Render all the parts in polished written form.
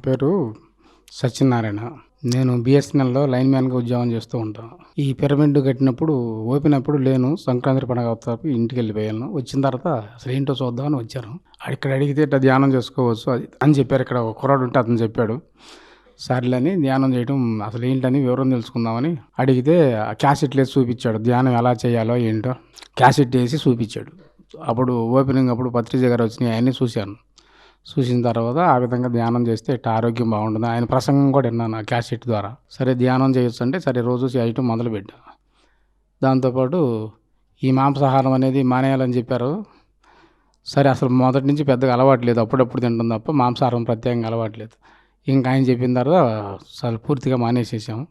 పేరు సత్యనారాయణ. నేను బిఎస్ఎన్ఎల్‌లో లైన్ మ్యాన్‌గా ఉద్యోగం చేస్తూ ఉంటాను. ఈ పిరమిడ్ కట్టినప్పుడు ఓపెన్ అప్పుడు లేను. సంక్రాంతి పండుగ అవుతాకి ఇంటికెళ్ళిపోయాను. వచ్చిన తర్వాత అసలు ఏంటో చూద్దామని వచ్చాను. ఇక్కడ అడిగితే ఇట్లా ధ్యానం చేసుకోవచ్చు అది అని చెప్పారు. ఇక్కడ ఒక కుర్రాడు ఉంటే అతను చెప్పాడు. సర్లే అని ధ్యానం చేయడం అసలు ఏంటని వివరం తెలుసుకుందామని అడిగితే క్యాసెట్లు వేసి చూపించాడు. ధ్యానం ఎలా చేయాలో ఏంటో క్యాసెట్ వేసి చూపించాడు. అప్పుడు ఓపెనింగ్ అప్పుడు పత్రిజీ గారు వచ్చినాయి అవన్నీ చూశాను. చూసిన తర్వాత ఆ విధంగా ధ్యానం చేస్తే ఇట్లా ఆరోగ్యం బాగుంటుంది. ఆయన ప్రసంగం కూడా విన్నాను ఆ క్యాసెట్ ద్వారా. సరే ధ్యానం చేయొచ్చు అంటే సరే రోజు చేయటం మొదలుపెట్టాను. దాంతోపాటు ఈ మాంసాహారం అనేది మానేయాలని చెప్పారు. సరే అసలు మొదటి నుంచి పెద్దగా అలవాట్లేదు, అప్పుడప్పుడు తింటుంది తప్ప మాంసాహారం ప్రత్యేకంగా అలవాట్లేదు. ఇంకా ఆయన చెప్పిన తర్వాత అసలు పూర్తిగా మానేసేసాము.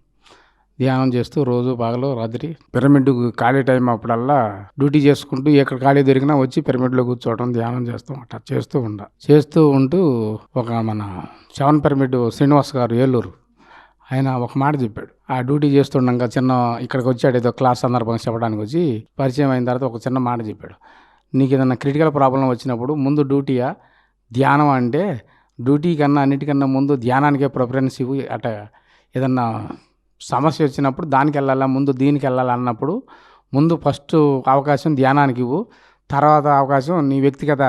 ధ్యానం చేస్తూ రోజు పగలు రాత్రి పిరమిడ్ ఖాళీ టైం అప్పుడల్లా డ్యూటీ చేసుకుంటూ ఎక్కడ ఖాళీ దొరికినా వచ్చి పిరమిడ్లో కూర్చోవడం ధ్యానం చేస్తూ ఉంటూ ఒక మన 7 పిరమిడ్ శ్రీనివాస్ గారు ఏలూరు ఆయన ఒక మాట చెప్పాడు. ఆ డ్యూటీ చేస్తుండగా ఇక్కడికి వచ్చాడు, ఏదో క్లాస్ సందర్భంగా చెప్పడానికి వచ్చి పరిచయం అయిన తర్వాత ఒక చిన్న మాట చెప్పాడు. నీకు ఏదైనా క్రిటికల్ ప్రాబ్లం వచ్చినప్పుడు ముందు డ్యూటీయా ధ్యానం అంటే డ్యూటీ కన్నా అన్నిటికన్నా ముందు ధ్యానానికే ప్రిఫరెన్స్ ఇవ్వు. అట ఏదన్నా సమస్య వచ్చినప్పుడు దానికి వెళ్ళాలా ముందు దీనికి వెళ్ళాలి అన్నప్పుడు ముందు ఫస్ట్ అవకాశం ధ్యానానికి ఇవ్వు, తర్వాత అవకాశం నీ వ్యక్తిగత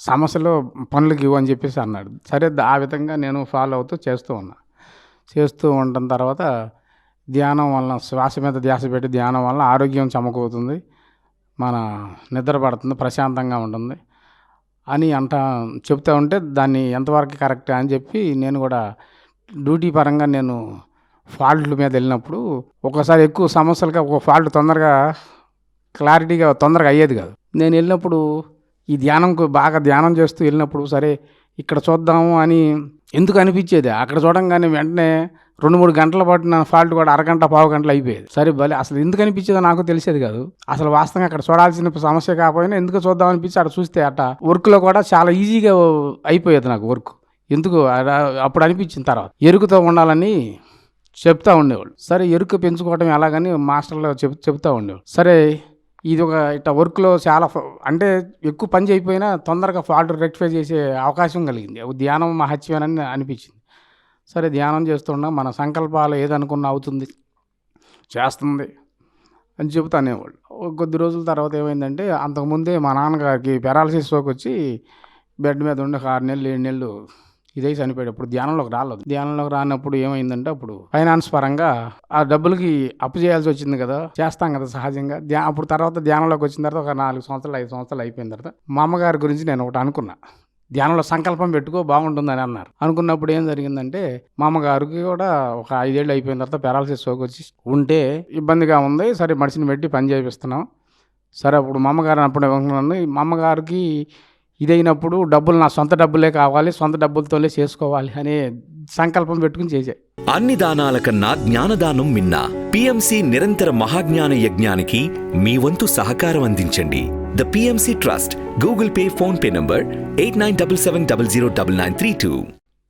సమస్యలు పనులకు ఇవ్వు అని చెప్పేసి అన్నాడు. సరే ఆ విధంగా నేను ఫాలో అవుతూ చేస్తూ ఉండటం తర్వాత ధ్యానం వలన శ్వాస మీద ధ్యాస పెట్టి ధ్యానం వలన ఆరోగ్యం చమకవుతుంది, మన నిద్ర పడుతుంది, ప్రశాంతంగా ఉంటుంది అని చెప్తూ ఉంటే దాన్ని ఎంతవరకు కరెక్ట్ అని చెప్పి నేను కూడా డ్యూటీ పరంగా నేను ఫాల్ట్ల మీద వెళ్ళినప్పుడు ఒక్కోసారి ఎక్కువ సమస్యలుగా ఒక ఫాల్ట్ క్లారిటీగా తొందరగా అయ్యేది కాదు. నేను వెళ్ళినప్పుడు ఈ బాగా ధ్యానం చేస్తూ వెళ్ళినప్పుడు సరే ఇక్కడ చూద్దాము అని ఎందుకు అనిపించేది. అక్కడ చూడంగానే వెంటనే 2-3 గంటల పాటు నా ఫాల్ట్ కూడా అరగంట పావు గంటలు అయిపోయేది. సరే భలే అసలు ఎందుకు అనిపించేదో నాకు తెలిసేది కాదు. అసలు వాస్తవంగా అక్కడ చూడాల్సిన సమస్య కాకపోయినా ఎందుకు చూద్దాం అనిపించి అక్కడ చూస్తే వర్క్లో కూడా చాలా ఈజీగా అయిపోయేది నాకు వర్క్. ఎందుకు అప్పుడు అనిపించిన తర్వాత ఎరుగుతూ ఉండాలని చెప్తా ఉండేవాళ్ళు. సరే ఎరుక పెంచుకోవడం ఎలాగని మాస్టర్లో చెప్తా ఉండేవాళ్ళు. సరే ఇది ఇట్లా వర్క్లో చాలా అంటే ఎక్కువ పని చేయకపోయినా తొందరగా ఫాల్ట్ రెక్టిఫై చేసే అవకాశం కలిగింది. ధ్యానం మహత్యమని అనిపించింది. సరే ధ్యానం చేస్తుండగా మన సంకల్పాలు ఏదనుకున్నా అవుతుంది, చేస్తుంది అని చెబుతానేవాళ్ళు. కొద్ది రోజుల తర్వాత ఏమైందంటే అంతకుముందే మా నాన్నగారికి పెరాలసిస్ స్ట్రోక్ వచ్చి బెడ్ మీద ఉండి 6 నెలలు 7 నెలలు ఇదే చనిపోయాడు. అప్పుడు ధ్యానంలోకి రానప్పుడు ఏమైందంటే అప్పుడు ఫైనాన్స్ పరంగా ఆ డబ్బులకి అప్పు చేయాల్సి వచ్చింది కదా, చేస్తాం కదా సహజంగా. అప్పుడు తర్వాత ధ్యానంలోకి వచ్చిన తర్వాత ఒక 4 సంవత్సరాలు 5 సంవత్సరాలు అయిపోయిన తర్వాత మా అమ్మగారి గురించి నేను ఒకటి అనుకున్నా. ధ్యానంలో సంకల్పం పెట్టుకో బాగుంటుందని అన్నారు. అనుకున్నప్పుడు ఏం జరిగిందంటే మా అమ్మగారికి కూడా ఒక 5 ఏళ్ళు అయిపోయిన తర్వాత పెరాలసిస్ స్ట్రోక్ వచ్చి ఉంటే ఇబ్బందిగా ఉంది. సరే మనిషిని పెట్టి పని చేపిస్తున్నాం. సరే అప్పుడు మా అమ్మగారు అప్పుడు మా అమ్మగారికి ఇదైనప్పుడు డబ్బులు నా సొంత డబ్బులే కావాలి, సొంత డబ్బులతోనే చేసుకోవాలి అనే సంకల్పం పెట్టుకుని చేశాయి. అన్ని దానాల కన్నా జ్ఞానదానం మిన్న. పిఎంసి నిరంతర మహాజ్ఞాన యజ్ఞానికి మీ వంతు సహకారం అందించండి. The PMC trust Google pay phone pay number 8977009932.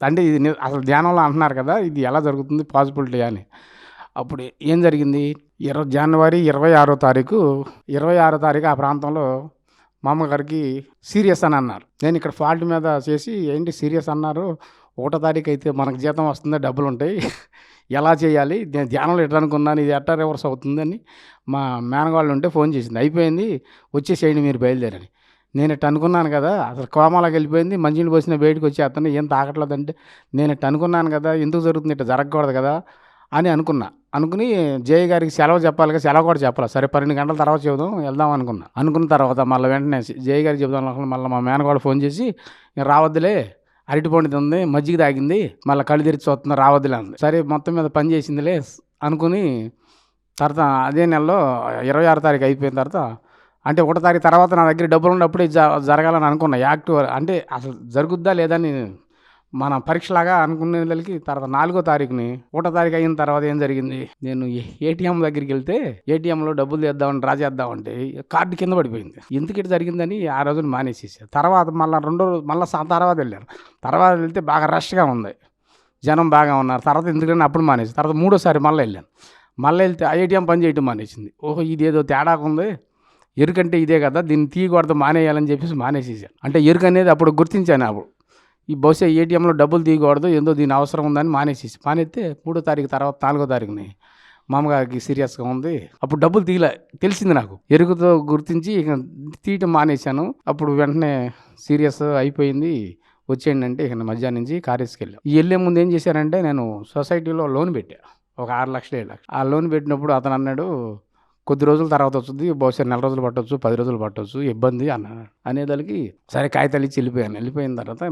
అంటే ఇది అసలు ధ్యానంలో అంటున్నారు కదా, ఇది ఎలా జరుగుతుంది పాసిబిలిటీ అని. అప్పుడు ఏం జరిగింది, జనవరి 26వ తారీఖు ఆ ప్రాంతంలో మా అమ్మగారికి సీరియస్ అని అన్నారు. నేను ఇక్కడ ఫాల్ట్ మీద చేసి ఏంటి సీరియస్ అన్నారు, 1వ తారీఖు అయితే మనకు జీతం వస్తుంది, డబ్బులు ఉంటాయి, ఎలా చేయాలి, నేను ధ్యానంలో ఎట్లా అనుకున్నాను, ఇది ఎట్లా రివర్స్ అవుతుందని మా మేనగాళ్ళు ఉంటే ఫోన్ చేసింది. అయిపోయింది వచ్చేసేయండి మీరు బయలుదేరని. నేను ఇట్లా అనుకున్నాను కదా, అసలు కోమాలోకి వెళ్ళిపోయింది, మంచినీళ్ళు పోసిన బయటకు వచ్చి అతను ఏం తాగట్లేదంటే నేను ఇట్లా అనుకున్నాను కదా, ఎందుకు జరుగుతుంది, ఇట్లా జరగకూడదు కదా అని అనుకుని జయ గారికి సెలవు చెప్పాలి కదా, సెలవు కూడా చెప్పాలి. సరే 12 గంటల తర్వాత వెళ్దాం అనుకున్న తర్వాత మళ్ళీ వెంటనే జయ గారికి చెబుదాం మళ్ళీ మా మేనగాడు ఫోన్ చేసి రావద్దులే, అరటిపండు ఉంది, మజ్జిగ తాగింది, మళ్ళీ కళ్ళు తెరిచి చూస్తున్నా రావద్దులే అంది. సరే మొత్తం మీద పని చేసిందిలే అనుకుని తర్వాత అదే నెలలో 26వ తారీఖు అయిపోయిన తర్వాత అంటే 1వ తారీఖు తర్వాత నా దగ్గర డబ్బులు ఉన్నప్పుడే జరగాలని అనుకున్నా. యాక్టివ్ అంటే అసలు జరుగుద్దా లేదని మన పరీక్షలాగా అనుకునేదానికి తర్వాత 4వ తారీఖుని 1వ తారీఖు అయిన తర్వాత ఏం జరిగింది, నేను ఏటీఎం దగ్గరికి వెళ్తే ఏటీఎంలో డబ్బులు డ్రా చేద్దామంటే కార్డు కింద పడిపోయింది. ఎందుకు ఇట్లా జరిగిందని ఆ రోజున మానేసేసాను. తర్వాత మళ్ళీ తర్వాత వెళ్ళాను. తర్వాత వెళ్తే బాగా రష్గా ఉంది, జనం బాగా ఉన్నారు. తర్వాత ఎందుకంటే అప్పుడు మానేసి తర్వాత 3వసారి మళ్ళీ వెళ్తే ఆ ఏటీఎం పని చేయటం మానేసింది. ఓహో ఇదేదో తేడా ఉంది, ఎరుకంటే ఇదే కదా, దీన్ని తీయకూడదు మానేయాలని చెప్పేసి మానేసేసాను. అంటే ఎరుకు అనేది అప్పుడు గుర్తించాను. ఈ బహుశా ఏటీఎంలో డబ్బులు తీయకూడదు, ఏందో దీని అవసరం ఉందని మానేస్తే 3వ తారీఖు తర్వాత 4వ తారీఖుని మామగారికి సీరియస్గా ఉంది. అప్పుడు డబ్బులు తెలిసింది నాకు. ఎరుగుతో గుర్తించి ఇక తీయటం మానేశాను. అప్పుడు వెంటనే సీరియస్ అయిపోయింది. వచ్చేయండి అంటే ఇక మధ్యాహ్నం నుంచి కారేసుకెళ్ళాం. వెళ్ళే ముందు ఏం చేశారంటే, నేను సొసైటీలో లోన్ పెట్టా, ఒక 6 లక్షలు 7 లక్షలు. ఆ లోన్ పెట్టినప్పుడు అతను అన్నాడు, కొద్ది రోజుల తర్వాత వస్తుంది, బహుశా 4 రోజులు పట్టవచ్చు, 10 రోజులు పట్టవచ్చు, ఇబ్బంది అన్నాడు. అనేదానికి సరే కాగితాలు ఇచ్చి వెళ్ళిపోయాను. వెళ్ళిపోయిన తర్వాత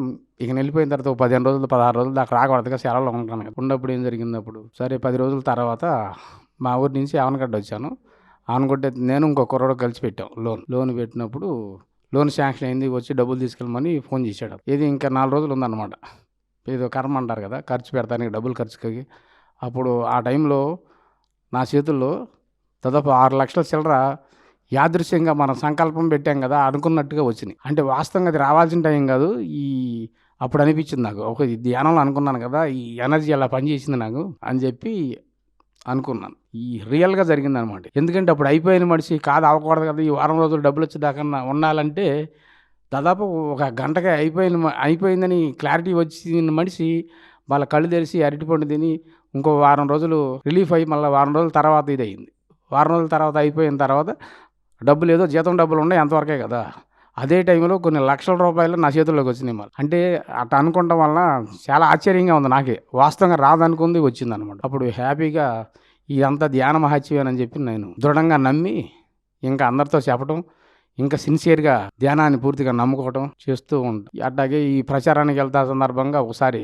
ఒక 15 రోజులు 16 రోజులు దాకా రాకూడదుగా, సెలవులో ఉంటాను కదా. ఉన్నప్పుడు ఏం జరిగింది, అప్పుడు సరే 10 రోజుల తర్వాత మా ఊరి నుంచి ఆవనగడ్డ వచ్చాను. ఆవనగడ్డ నేను ఇంకో కుర్రోడు కలిసి పెట్టాం లోన్ పెట్టినప్పుడు లోన్ శాంక్షన్ అయింది, వచ్చి డబ్బులు తీసుకెళ్ళమని ఫోన్ చేశాడు. ఇది ఇంకా 4 రోజులు ఉందన్నమాట. ఏదో కర్మ అంటారు కదా, ఖర్చు పెడతానికి డబ్బులు ఖర్చుకి. అప్పుడు ఆ టైంలో నా చేతుల్లో దాదాపు 6 లక్షల చిల్లర యాదృశ్యంగా మనం సంకల్పం పెట్టాం కదా, అనుకున్నట్టుగా వచ్చినాయి. అంటే వాస్తవంగా అది రావాల్సిన టైం కాదు. అప్పుడు అనిపించింది నాకు, ఒక ధ్యానంలో అనుకున్నాను కదా, ఈ ఎనర్జీ అలా పనిచేసింది నాకు అని చెప్పి అనుకున్నాను. ఈ రియల్గా జరిగింది అనమాట. ఎందుకంటే అప్పుడు అయిపోయిన మనిషి కాదు, అవ్వకూడదు కదా, ఈ వారం రోజులు డబ్బులు వచ్చేదాకా ఉండాలంటే దాదాపు ఒక గంటకే అయిపోయిందని క్లారిటీ వచ్చిన మనిషి వాళ్ళ కళ్ళు తెరిచి అరటిపండు తిని ఇంకో వారం రోజులు రిలీఫ్ అయ్యి మళ్ళీ వారం రోజుల తర్వాత ఇది అయింది. వారం రోజుల తర్వాత అయిపోయిన తర్వాత డబ్బులు ఏదో జీతం డబ్బులు ఉన్నాయి అంతవరకే కదా. అదే టైంలో కొన్ని లక్షల రూపాయలు నా చేతుల్లోకి వచ్చినాయి. మళ్ళీ అంటే అట్లా అనుకోవడం వలన చాలా ఆశ్చర్యంగా ఉంది నాకే. వాస్తవంగా రాదనుకుంది వచ్చింది అనమాట. అప్పుడు హ్యాపీగా ఇదంతా ధ్యాన మహత్యం అని చెప్పి నేను దృఢంగా నమ్మి ఇంకా అందరితో చెప్పడం, ఇంకా సిన్సియర్గా ధ్యానాన్ని పూర్తిగా నమ్ముకోవడం చేస్తూ ఉంటాం. అట్లాగే ఈ ప్రచారానికి వెళ్తా సందర్భంగా ఒకసారి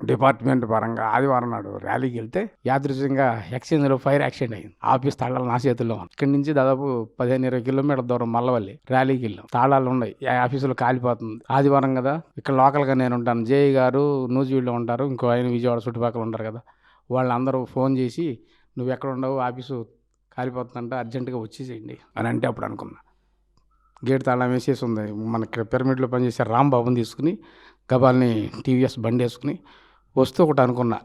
డిపార్ట్మెంట్ పరంగా ఆదివారం నాడు ర్యాలీకి వెళ్తే యాదృశ్యంగా ఎక్స్చేంజ్లో ఫైర్ యాక్సిడెంట్ అయింది. ఆఫీస్ తాళాలు నా చేతుల్లో. ఇక్కడి నుంచి దాదాపు 15-20 కిలోమీటర్ల దూరం మల్లవల్లి ర్యాలీకి వెళ్ళాం. తాళాలు ఉన్నాయి, ఆఫీసులో కాలిపోతుంది. ఆదివారం కదా, ఇక్కడ లోకల్గా నేను ఉంటాను, జేఈ గారు నూజివీడులో ఉంటారు, ఇంకో ఆయన విజయవాడ చుట్టుపక్కల ఉంటారు కదా, వాళ్ళందరూ ఫోన్ చేసి నువ్వు ఎక్కడ ఉండవు, ఆఫీసు కాలిపోతుందంట, అర్జెంటుగా వచ్చేసేయండి అని అంటే అప్పుడు అనుకున్నా. గేట్ తాళం వేసేసి ఉంది. మనకి పిరమిడ్లో పనిచేసే రాంబాబుని తీసుకుని గబాల్ని టీవీఎస్ బండి వేసుకుని వస్తూ ఒకటి అనుకున్నా,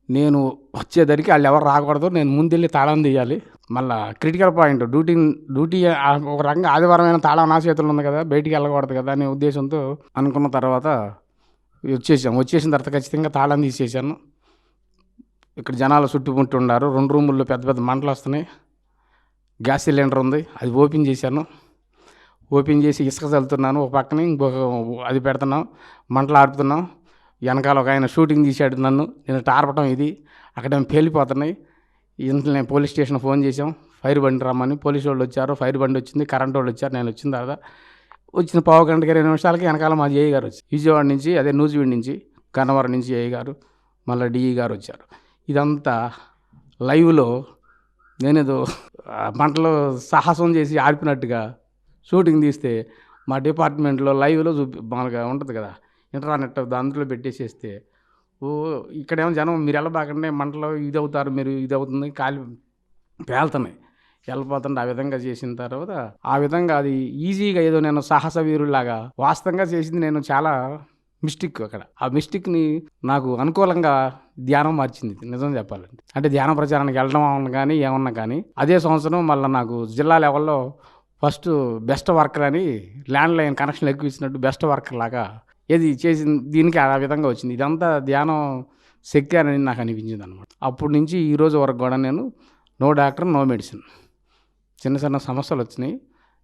నేను వచ్చేసరికి వాళ్ళు ఎవరు రాకూడదు, నేను ముందెళ్ళి తాళం తీయాలి. మళ్ళీ క్రిటికల్ పాయింట్ డ్యూటీ ఒక రకంగా ఆదివారమైన తాళం నా చేతుల్లో ఉంది కదా, బయటికి వెళ్ళకూడదు కదా అనే ఉద్దేశంతో అనుకున్న తర్వాత వచ్చేసిన తర్వాత ఖచ్చితంగా తాళం తీసేసాను. ఇక్కడ జనాలు చుట్టుముట్టి ఉన్నారు. 2 రూముల్లో పెద్ద పెద్ద మంటలు వస్తున్నాయి. గ్యాస్ సిలిండర్ ఉంది, అది ఓపెన్ చేశాను. ఓపెన్ చేసి ఇసుక చల్లుతున్నాను, ఒక పక్కన ఇంకొక అది పెడుతున్నాం, మంటలు ఆడుతున్నాం. వెనకాల ఒక ఆయన షూటింగ్ తీసాడు నన్ను, నేను టార్పటం ఇది అక్కడేమో పేలిపోతున్నాయి. ఇంట్లో నేను పోలీస్ స్టేషన్ ఫోన్ చేసాం, ఫైర్ బండి రమ్మని. పోలీసు వాళ్ళు వచ్చారు, ఫైర్ బండి వచ్చింది, కరెంట్ వాళ్ళు వచ్చారు. నేను వచ్చిన తర్వాత వచ్చిన పావు గంటకి 20 నిమిషాలకి వెనకాల మా జేఈ గారు వచ్చి, విజయవాడ నుంచి అదే నూజివీడు నుంచి గన్నవరం నుంచి జేఈ గారు, మళ్ళీ డిఈ గారు వచ్చారు. ఇదంతా లైవ్లో నేనేదో మంటలో సాహసం చేసి ఆడిపినట్టుగా షూటింగ్ తీస్తే మా డిపార్ట్మెంట్లో లైవ్లో మనగా ఉంటుంది కదా ఇంటర్నెట్, దాంట్లో పెట్టేసేస్తే ఇక్కడేమో జనం మీరు వెళ్ళబాకండి, మంటలో ఇది అవుతారు, మీరు ఇది అవుతుంది, కాలి పేలుతున్నాయి, వెళ్ళిపోతుంటే ఆ విధంగా చేసిన తర్వాత ఆ విధంగా అది ఈజీగా ఏదో నేను సాహస వీరులాగా వాస్తవంగా చేసింది నేను చాలా మిస్టేక్. అక్కడ ఆ మిస్టేక్ని నాకు అనుకూలంగా ధ్యానం మార్చింది నిజం చెప్పాలంటే. అంటే ధ్యాన ప్రచారానికి వెళ్ళడం అన్న కానీ ఏమన్నా కానీ అదే సంవత్సరం మళ్ళీ నాకు జిల్లా లెవెల్లో ఫస్ట్ బెస్ట్ వర్కర్ అని ల్యాండ్లైన్ కనెక్షన్ ఎక్కువ ఇచ్చినట్టు బెస్ట్ వర్కర్ లాగా ఏది చేసింది, దీనికి ఆ విధంగా వచ్చింది. ఇదంతా ధ్యానం శక్తి అని నాకు అనిపించింది అనమాట. అప్పటి నుంచి ఈ రోజు వరకు కూడా నేను నో డాక్టర్ నో మెడిసిన్. చిన్న చిన్న సమస్యలు వచ్చినాయి,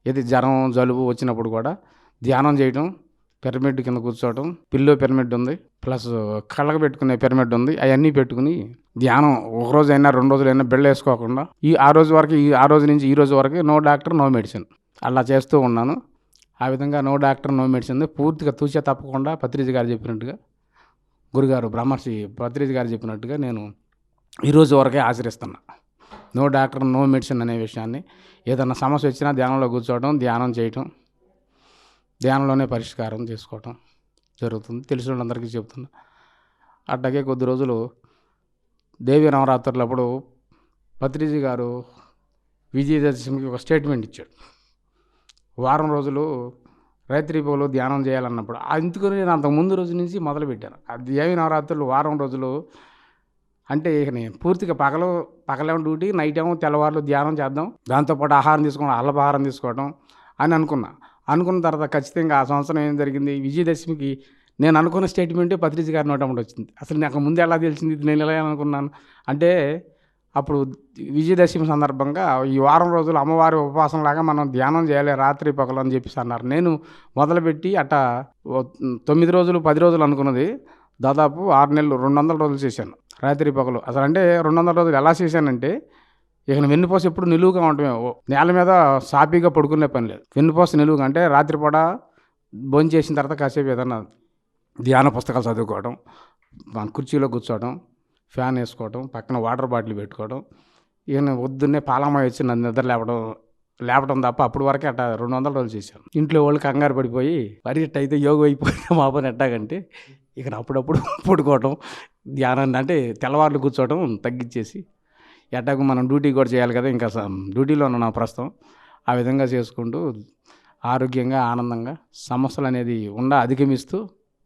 ఏది జ్వరం జలుబు వచ్చినప్పుడు కూడా ధ్యానం చేయడం, పిరమిడ్ కింద కూర్చోవడం, పిల్లో పిరమిడ్ ఉంది, ప్లస్ కళ్ళకు పెట్టుకునే పిరమిడ్ ఉంది, అవన్నీ పెట్టుకుని ధ్యానం ఒక రోజు అయినా 2 రోజులైనా బిళ్ళ వేసుకోకుండా ఆ రోజు నుంచి ఈ రోజు వరకు నో డాక్టర్ నో మెడిసిన్ అలా చేస్తూ ఉన్నాను. ఆ విధంగా నో డాక్టర్ నో మెడిసిన్ పూర్తిగా తూచే తప్పకుండా పత్రిజీ గారు చెప్పినట్టుగా, గురుగారు బ్రహ్మర్షి పత్రిజీ గారు చెప్పినట్టుగా నేను ఈరోజు వరకే ఆచరిస్తున్నా. నో డాక్టర్ నో మెడిసిన్ అనే విషయాన్ని, ఏదన్నా సమస్య వచ్చినా ధ్యానంలో కూర్చోవడం, ధ్యానం చేయటం, ధ్యానంలోనే పరిష్కారం చేసుకోవటం జరుగుతుంది. తెలిసిన వాళ్ళందరికీ చెప్తున్నా. అట్లాగే కొద్ది రోజులు దేవి నవరాత్రులప్పుడు పత్రిజీ గారు విజయదశమికి ఒక స్టేట్మెంట్ ఇచ్చాడు. వారం రోజులు రైత్రిపోలు ధ్యానం చేయాలన్నప్పుడు అందుకని నేను అంతకు ముందు రోజు నుంచి మొదలుపెట్టాను. ఆ దేవి నవరాత్రులు వారం రోజులు అంటే ఇక నేను పూర్తిగా పగలేమో డ్యూటీ, నైట్ ఏమో తెల్లవారులు ధ్యానం చేద్దాం, దాంతోపాటు ఆహారం తీసుకోవడం, అల్లపాహారం తీసుకోవడం అని అనుకున్న తర్వాత ఖచ్చితంగా ఆ సంవత్సరం ఏం జరిగింది, విజయదశమికి నేను అనుకున్న స్టేట్మెంటే పత్రిజీ గారి నోట వచ్చింది. అసలు నాకు ముందు ఎలా తెలిసింది, ఇది నేను ఎలా అనుకున్నాను అంటే, అప్పుడు విజయదశమి సందర్భంగా ఈ వారం రోజులు అమ్మవారి ఉపవాసంలాగా మనం ధ్యానం చేయాలి రాత్రి పగలు అని చెప్పేసి అన్నారు. నేను మొదలుపెట్టి 9 రోజులు 10 రోజులు అనుకున్నది దాదాపు 6 నెలలు 200 రోజులు చేశాను రాత్రి పగలు. అసలు అంటే 200 రోజులు ఎలా చేశానంటే, ఇక వెన్నుపోస ఎప్పుడు నిలువుగా ఉండటమే, నేల మీద సాపీగా పడుకునే పని లేదు. వెన్నుపోస నిలువుగా అంటే రాత్రిపూట భోజనం చేసిన తర్వాత కాసేపు ఏదన్నా ధ్యాన పుస్తకాలు చదువుకోవడం, కుర్చీలో కూర్చోవడం, ఫ్యాన్ వేసుకోవడం, పక్కన వాటర్ బాటిల్ పెట్టుకోవడం, ఈయన పొద్దున్నే పాలమ్మాయి వచ్చి నన్ను నిద్ర లేపడం తప్ప అప్పుడు వరకే 200 రోజులు చేశాను. ఇంట్లో వాళ్ళు కంగారు పడిపోయి మరి అయితే యోగం అయిపోయినా మా పని ఎట్టాగంటే, ఇక అప్పుడప్పుడు పడుకోవటం, ధ్యానాన్ని అంటే తెల్లవార్లు కూర్చోవడం తగ్గించేసి, ఎట్టాకు మనం డ్యూటీ కూడా చేయాలి కదా, ఇంకా డ్యూటీలో ఉన్నాను ప్రస్తుతం. ఆ విధంగా చేసుకుంటూ ఆరోగ్యంగా ఆనందంగా సమస్యలు అనేది అధిగమిస్తూ,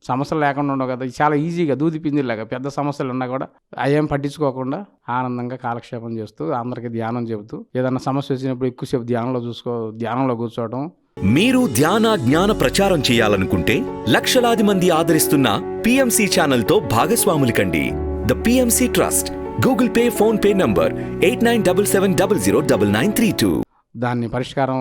సమస్యలు లేకుండా ఉండవు కదా, చాలా ఈజీగా దూది పిందిలాగా పెద్ద సమస్యలు ఉన్నా కూడా అవేం పట్టించుకోకుండా ఆనందంగా కాలక్షేపం చేస్తూ అందరికీ ధ్యానం చెబుతూ, ఏదన్నా సమస్య వచ్చినప్పుడు ఎక్కువసేపు ధ్యానంలో కూర్చోవడం. మీరు ధ్యాన జ్ఞాన ప్రచారం చేయాలనుకుంటే లక్షలాది మంది ఆదరిస్తున్న PMC ఛానల్తో భాగస్వాములు కండి. The PMC trust Google pay phone pay number 8977009932. దాన్ని పరిష్కారం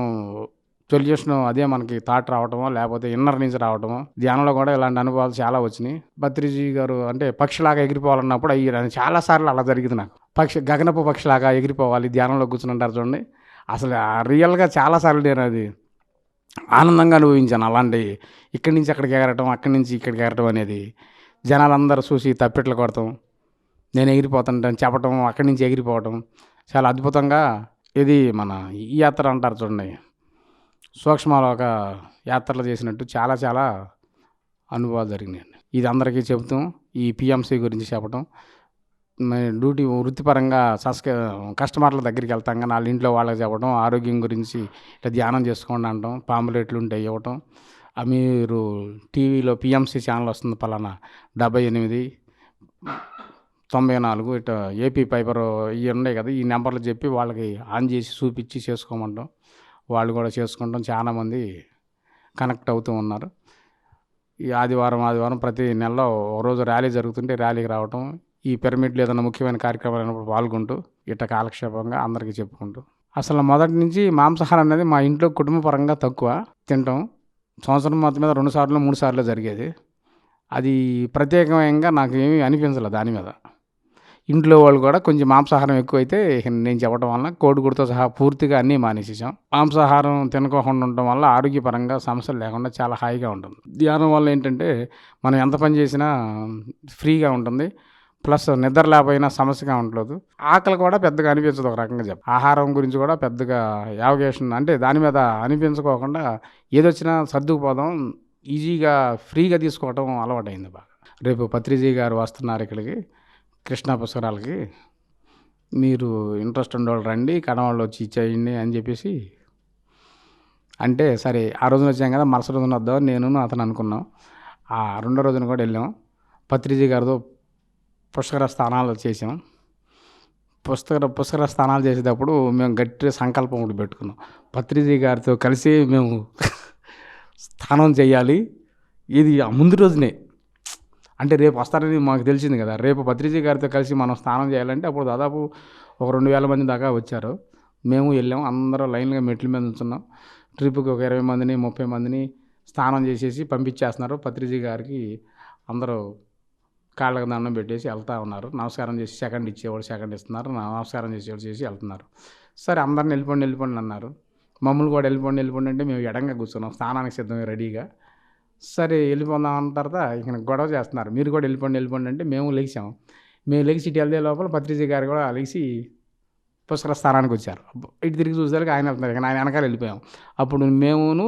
సొల్యూషన్ అదే మనకి థాట్ రావటమో లేకపోతే ఇన్నర్ నుంచి రావటమో. ధ్యానంలో కూడా ఇలాంటి అనుభవాలు చాలా వచ్చినాయి. పత్రిజీ గారు అంటే పక్షిలాగా ఎగిరిపోవాలన్నప్పుడు అయ్యి చాలాసార్లు అలా జరిగింది నాకు. గగనపు పక్షిలాగా ఎగిరిపోవాలి ధ్యానంలో కూర్చుని అంటారు చూడండి, అసలు రియల్గా చాలాసార్లు నేను అది ఆనందంగా అనుభవించాను. అలాంటి ఇక్కడి నుంచి అక్కడికి ఎగరటం, అక్కడి నుంచి ఇక్కడికి ఎగరటం అనేది జనాలందరూ చూసి తప్పెట్లు కొడతాం, నేను ఎగిరిపోతుంటాను చెప్పటం, అక్కడి నుంచి ఎగిరిపోవటం చాలా అద్భుతంగా. ఇది మన ఈ యాత్ర అంటారు చూడండి, సూక్ష్మలోక యాత్రలు చేసినట్టు చాలా చాలా అనుభవాలు జరిగినాయండి. ఇది అందరికీ చెబుతాం, ఈ PMC గురించి చెప్పటం. డ్యూటీ వృత్తిపరంగా కస్టమర్ల దగ్గరికి వెళ్తాం కానీ వాళ్ళ ఇంట్లో వాళ్ళకి చెప్పడం, ఆరోగ్యం గురించి ఇట్లా ధ్యానం చేసుకోండి అనడం, పాంప్లెట్లు ఉంటాయి ఇవ్వటం. మీరు టీవీలో PMC ఛానల్ వస్తుంది పలానా 7894 ఇట్లా APFiber ఇవి ఉన్నాయి కదా, ఈ నెంబర్లు చెప్పి వాళ్ళకి ఆన్ చేసి చూపించి చేసుకోమంటాం. వాళ్ళు కూడా చేసుకుంటాం. చాలామంది కనెక్ట్ అవుతూ ఉన్నారు. ఈ ఆదివారం ప్రతి నెలలో ఒక రోజు ర్యాలీ జరుగుతుంటే ర్యాలీకి రావటం, ఈ పిరమిడ్లో ఏదైనా ముఖ్యమైన కార్యక్రమాలు అయినప్పుడు పాల్గొంటూ ఇట్లా కాలక్షేపంగా అందరికీ చెప్పుకుంటూ. అసలు మొదటి నుంచి మాంసాహారం అనేది మా ఇంట్లో కుటుంబ పరంగా తక్కువ తింటాం. సంవత్సరం మొత్తం మీద 2 సార్లు 3 సార్లు జరిగేది. అది ప్రత్యేకంగా నాకు ఏమీ అనిపించలేదు దాని మీద. ఇంట్లో వాళ్ళు కూడా కొంచెం మాంసాహారం ఎక్కువైతే నేను చెప్పడం వల్ల కోడిగుడితో సహా పూర్తిగా అన్నీ మానేసేసాం. మాంసాహారం తినకోకుండా ఉండటం వల్ల ఆరోగ్యపరంగా సమస్యలు లేకుండా చాలా హాయిగా ఉంటుంది. ధ్యానం వల్ల ఏంటంటే మనం ఎంత పని చేసినా ఫ్రీగా ఉంటుంది, ప్లస్ నిద్ర లేకపోయినా సమస్యగా ఉండలేదు. ఆకలి కూడా పెద్దగా అనిపించదు. ఒక రకంగా ఆహారం గురించి కూడా పెద్దగా యావగేషన్ అంటే దాని మీద అనిపించుకోకుండా ఏదొచ్చినా సర్దుకుపోదాం, ఈజీగా ఫ్రీగా తీసుకోవటం అలవాటైంది బాగా. రేపు పత్రిజీ గారు వస్తున్నారు ఇక్కడికి కృష్ణా పుష్కరాలకి, మీరు ఇంట్రెస్ట్ ఉండేవాళ్ళు రండి, కడవాళ్ళు వచ్చి ఇచ్చేయండి అని చెప్పేసి అంటే, సరే ఆ రోజున వచ్చాం కదా, మరుసటి రోజున వద్దామని నేను అతను అనుకున్నాం. ఆ రెండో రోజున కూడా వెళ్ళాం. పత్రిజీ గారితో పుష్కర స్నానాలు చేసాం. పుష్కర స్నానాలు చేసేటప్పుడు మేము గట్టి సంకల్పం ఒకటి పెట్టుకున్నాం, పత్రిజీ గారితో కలిసి మేము స్నానం చేయాలి. ఇది ముందు రోజునే అంటే రేపు వస్తారని మాకు తెలిసింది కదా, రేపు పత్రిజీ గారితో కలిసి మనం స్నానం చేయాలంటే అప్పుడు దాదాపు ఒక 2000 మంది దాకా వచ్చారు. మేము వెళ్ళాం, అందరూ లైన్గా మెట్ల మీద ఉంచున్నాం. ట్రిప్కి ఒక 20 మందిని 30 మందిని స్నానం చేసేసి పంపించేస్తున్నారు. పత్రిజీ గారికి అందరూ కాళ్ళకు దండం పెట్టేసి వెళ్తూ ఉన్నారు. నమస్కారం చేసి సెకండ్ ఇచ్చేవాడు సెకండ్ ఇస్తున్నారు, నమస్కారం చేసేవాడు చేసి వెళ్తున్నారు. సరే అందరిని వెళ్ళిపోండి అన్నారు. మమ్మల్ని కూడా వెళ్ళిపోండి అంటే మేము ఎడంగా కూర్చున్నాం, స్నానానికి సిద్ధమే రెడీగా. సరే వెళ్ళిపోదాం అన్న తర్వాత ఇక్కడ గొడవ చేస్తున్నారు, మీరు కూడా వెళ్ళిపోండి అంటే మేము లెగిసాము. మేము లెగిసి ఇటు వెళ్తే లోపల పత్రిజీ గారు కూడా లెగిసి పుష్కర స్థానానికి వచ్చారు. ఇటు తిరిగి చూసేసరికి ఆయన వెళ్తున్నారు, ఇక ఆయన వెనకాల వెళ్ళిపోయాం. అప్పుడు మేమును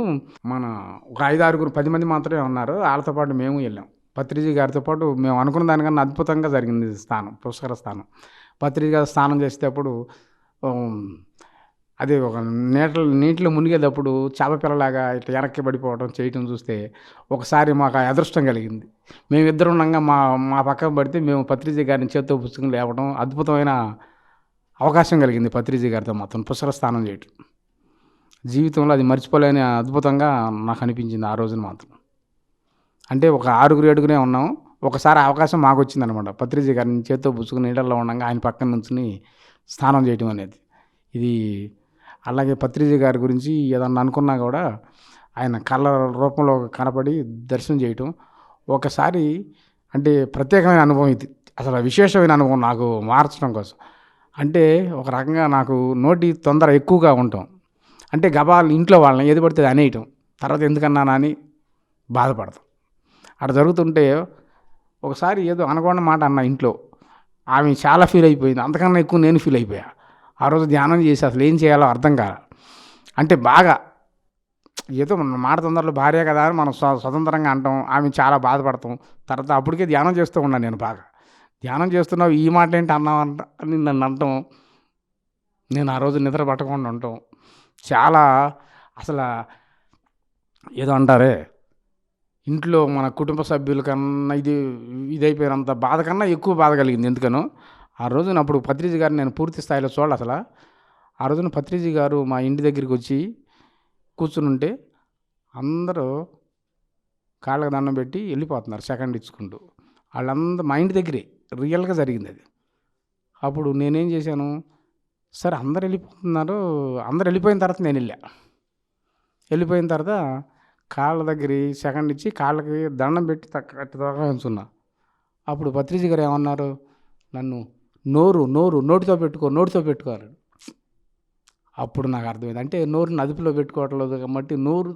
మన ఒక 5-6 10 మంది మాత్రమే ఉన్నారు, వాళ్ళతో పాటు మేము వెళ్ళాం. పత్రిజీ గారితో పాటు మేము అనుకున్న దానికన్నా అద్భుతంగా జరిగింది పుష్కర స్థానం. పత్రిజీ గారు స్నానం చేసేటప్పుడు అది ఒక నీటిలో మునిగేటప్పుడు చేప పిల్లలాగా ఇట్లా వెనక్కి పడిపోవడం చేయటం చూస్తే ఒకసారి మాకు అదృష్టం కలిగింది. మేమిద్దరు ఉండగా మా పక్కన పడితే మేము పత్రిజీ గారిని చేత్తో పుస్తకం లేవడం అద్భుతమైన అవకాశం కలిగింది. పత్రిజీ గారితో మాత్రం పుష్కర స్నానం చేయటం జీవితంలో అది మర్చిపోలేని అద్భుతంగా నాకు అనిపించింది ఆ రోజున మాత్రం. అంటే ఒక 6 ఉన్నాం. ఒకసారి అవకాశం మాకు వచ్చిందనమాట. పత్రిజీ గారిని చేత్తో పుచ్చుకుని నీళ్ళల్లో ఉండగా ఆయన పక్కన నుంచుని స్నానం చేయటం అనేది. ఇది అలాగే పత్రిజీ గారి గురించి ఏదన్నా అనుకున్నా కూడా ఆయన కళ్ళ రూపంలో కనపడి దర్శనం చేయటం ఒకసారి అంటే ప్రత్యేకమైన అనుభవం. ఇది అసలు విశేషమైన అనుభవం నాకు మార్చడం కోసం. అంటే ఒక రకంగా నాకు నోటి తొందర ఎక్కువగా ఉంటాం. అంటే గబాలు ఇంట్లో వాళ్ళని ఏది పడితే అది అనేయటం, తర్వాత ఎందుకన్నానా అని బాధపడతాం. అక్కడ జరుగుతుంటే ఒకసారి ఏదో అనకూడని మాట అన్న ఇంట్లో, ఆమె చాలా ఫీల్ అయిపోయింది. అంతకన్నా ఎక్కువ నేను ఫీల్ అయిపోయా. ఆ రోజు ధ్యానం చేసి అసలు ఏం చేయాలో అర్థం కాల. అంటే బాగా ఏదో మన మాట తొందరలో భార్య కదా అని మనం స్వతంత్రంగా అంటాం, ఆమె చాలా బాధపడతాం. తర్వాత అప్పటికే ధ్యానం చేస్తూ ఉన్నాను నేను. బాగా ధ్యానం చేస్తున్నావు, ఈ మాట ఏంటి అన్నావు అని నన్ను అంటాం. నేను ఆ రోజు నిద్ర పట్టకుండా ఉంటాం. చాలా అసలు ఏదో అంటారే, ఇంట్లో మన కుటుంబ సభ్యుల కన్నా ఇదైపోయినంత బాధ కన్నా ఎక్కువ బాధ కలిగింది. ఎందుకనో ఆ రోజున అప్పుడు పత్రిజీ గారిని నేను పూర్తి స్థాయిలో చూడాలి. అసలు ఆ రోజున పత్రిజీ గారు మా ఇంటి దగ్గరికి వచ్చి కూర్చుని ఉంటే అందరూ కాళ్ళకు దండం పెట్టి వెళ్ళిపోతున్నారు సెకండ్ ఇచ్చుకుంటూ. వాళ్ళందరూ మా ఇంటి దగ్గరే రియల్గా జరిగింది అది. అప్పుడు నేనేం చేశాను, సరే అందరు వెళ్ళిపోతున్నారు, అందరు వెళ్ళిపోయిన తర్వాత నేను వెళ్ళిపోయిన తర్వాత కాళ్ళ దగ్గర సెకండ్ ఇచ్చి కాళ్ళకి దండం పెట్టి తక్కువ ఉంచున్నా. అప్పుడు పత్రిజీ గారు ఏమన్నారు, నన్ను నోటితో పెట్టుకో అన్నాడు. అప్పుడు నాకు అర్థమైంది, అంటే నోరుని అదుపులో పెట్టుకోవట్లేదు కాబట్టి నోరు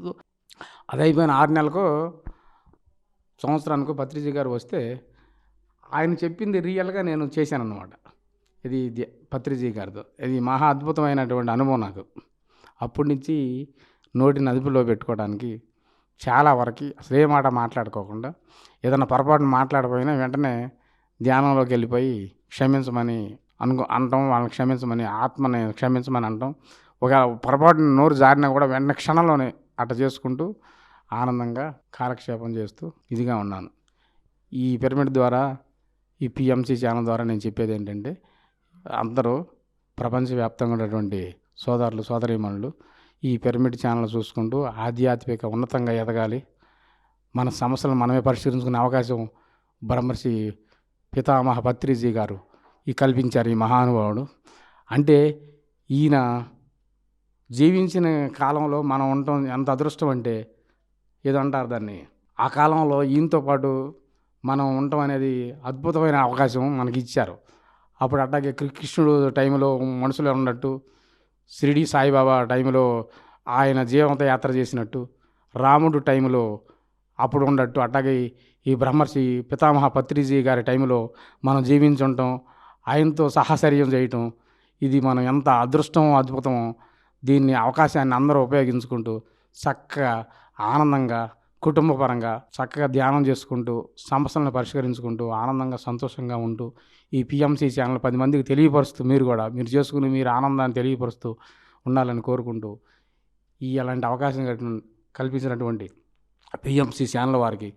అది అయిపోయిన 6 నెలలకో సంవత్సరానికో పత్రిజీ గారు వస్తే ఆయన చెప్పింది రియల్గా నేను చేశాను అన్నమాట. ఇది పత్రిజీ గారితో ఇది మహా అద్భుతమైనటువంటి అనుభవం నాకు. అప్పటి నుంచి నోటిని అదుపులో పెట్టుకోవడానికి చాలా వరకు అసలు ఏ మాట మాట్లాడుకోకుండా, ఏదైనా పొరపాటున మాట్లాడకపోయినా వెంటనే ధ్యానంలోకి వెళ్ళిపోయి క్షమించమని అనటం, వాళ్ళని క్షమించమని, ఆత్మని క్షమించమని అనటం. ఒక పొరపాటున నోరు జారినా కూడా వెంటనే క్షణంలోనే అట్ట చేసుకుంటూ ఆనందంగా కాలక్షేపం చేస్తూ ఇదిగా ఉన్నాను. ఈ పిరమిడ్ ద్వారా, ఈ పిఎంసి ఛానల్ ద్వారా నేను చెప్పేది ఏంటంటే, అందరూ ప్రపంచవ్యాప్తంగా ఉన్నటువంటి సోదరులు సోదరీమణులు ఈ పిరమిడ్ ఛానల్ చూసుకుంటూ ఆధ్యాత్మిక ఉన్నతంగా ఎదగాలి. మన సమస్యలను మనమే పరిష్కరించుకునే అవకాశం బ్రహ్మర్షి పితామహ పత్రిజీ గారు కల్పించారు. ఈ మహానుభావుడు అంటే ఈయన జీవించిన కాలంలో మనం ఉండటం ఎంత అదృష్టం అంటే, ఏదో అంటారు దాన్ని, ఆ కాలంలో ఈయనతో పాటు మనం ఉండటం అనేది అద్భుతమైన అవకాశం మనకి ఇచ్చారు. అప్పుడు అట్లాగే కృష్ణుడు టైంలో మనుషులు ఉన్నట్టు, షిరిడి సాయిబాబా టైంలో ఆయన జీవంత యాత్ర చేసినట్టు, రాముడు టైంలో అప్పుడు ఉన్నట్టు, అట్లాగే ఈ బ్రహ్మర్షి పితామహ పత్రిజీ గారి టైంలో మనం జీవించుంటాం, ఆయనతో సహచర్యం చేయటం, ఇది మనం ఎంత అదృష్టం అద్భుతమో. దీన్ని అవకాశాన్ని అందరూ ఉపయోగించుకుంటూ చక్కగా ఆనందంగా కుటుంబపరంగా చక్కగా ధ్యానం చేసుకుంటూ సమస్యలను పరిష్కరించుకుంటూ ఆనందంగా సంతోషంగా ఉంటూ ఈ పిఎంసి ఛానల్ 10 మందికి తెలియపరుస్తూ మీరు చేసుకుని మీరు ఆనందాన్ని తెలియపరుస్తూ ఉండాలని కోరుకుంటూ అలాంటి అవకాశం కల్పించినటువంటి పిఎంసి ఛానల్ వారికి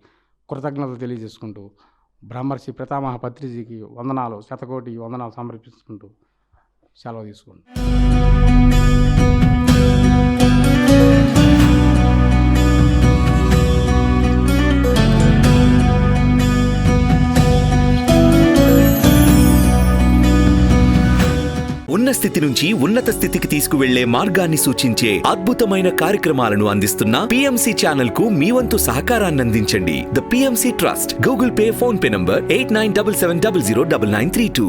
కృతజ్ఞతలు తెలియజేసుకుంటూ బ్రహ్మర్షి పితామహ పత్రిజీకి వందనాలు, శతకోటి వందనాలు సమర్పించుకుంటూ సెలవు తీసుకుంటాం. ఉన్న స్థితి నుంచి ఉన్నత స్థితికి తీసుకువెళ్లే మార్గాన్ని సూచించే అద్భుతమైన కార్యక్రమాలను అందిస్తున్న పిఎంసి ఛానల్ కు మీ వంతు సహకారాన్ని అందించండి. The PMC trust. Google pay, phone pay number 8977009932.